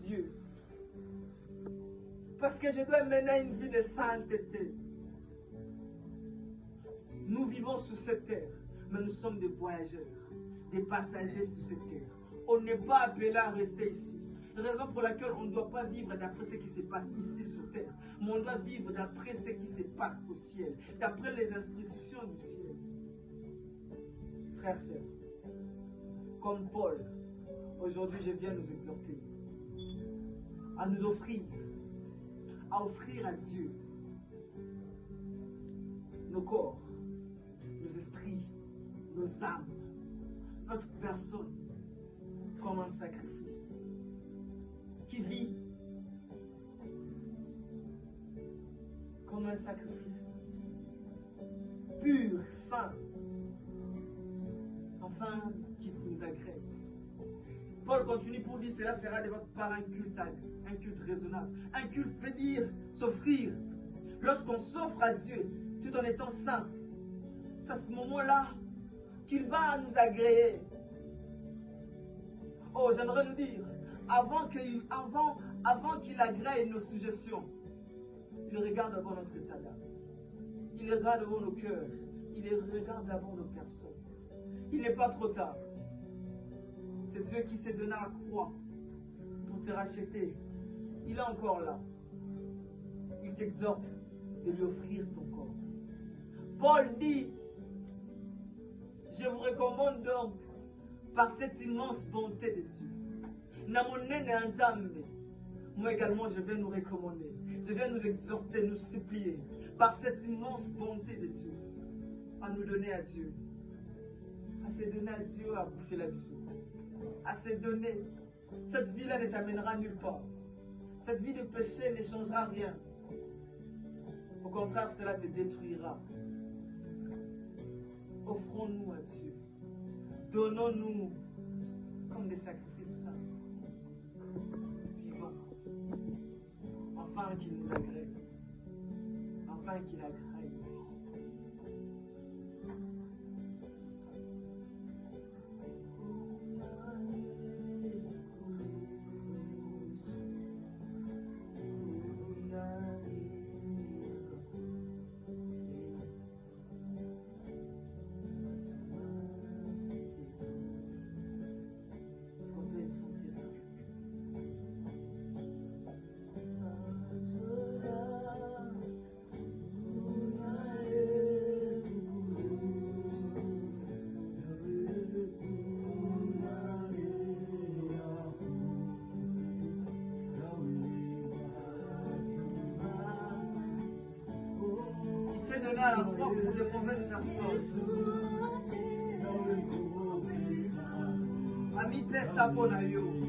Dieu. Parce que je dois mener une vie de sainteté. Nous vivons sur cette terre, mais nous sommes des voyageurs, des passagers sur cette terre. On n'est pas appelé à rester ici. Raison pour laquelle on ne doit pas vivre d'après ce qui se passe ici sur terre, mais on doit vivre d'après ce qui se passe au ciel, d'après les instructions du ciel. Frères, sœurs, comme Paul, aujourd'hui je viens nous exhorter à nous offrir, à offrir à Dieu nos corps, nos esprits, nos âmes, notre personne comme un sacrifice qui vit comme un sacrifice pur, saint, enfin qui nous agrée. Paul continue pour dire, cela sera de votre part un culte raisonnable. Un culte veut dire s'offrir. Lorsqu'on s'offre à Dieu, tout en étant saint, c'est à ce moment-là qu'il va nous agréer. Oh, j'aimerais nous dire, avant qu'il agrée nos suggestions, il regarde d'abord notre état d'âme. Il regarde d'abord nos cœurs. Il regarde d'abord nos personnes. Il n'est pas trop tard. C'est Dieu qui s'est donné à la croix pour te racheter. Il est encore là. Il t'exhorte de lui offrir ton corps. Paul dit, je vous recommande donc, par cette immense bonté de Dieu, moi également je vais nous recommander, je vais nous exhorter, nous supplier, par cette immense bonté de Dieu, à nous donner à Dieu, à se donner à Dieu à bouffer la bisou, à se donner. Cette vie-là ne t'amènera nulle part. Cette vie de péché ne changera rien. Au contraire, cela te détruira. Offrons-nous à Dieu. Donnons-nous comme des sacrifices saints, vivants, afin qu'il nous agrée, afin qu'il agrée. Donner à la croix pour de mauvaises personnes. Ami, pesa pour yo.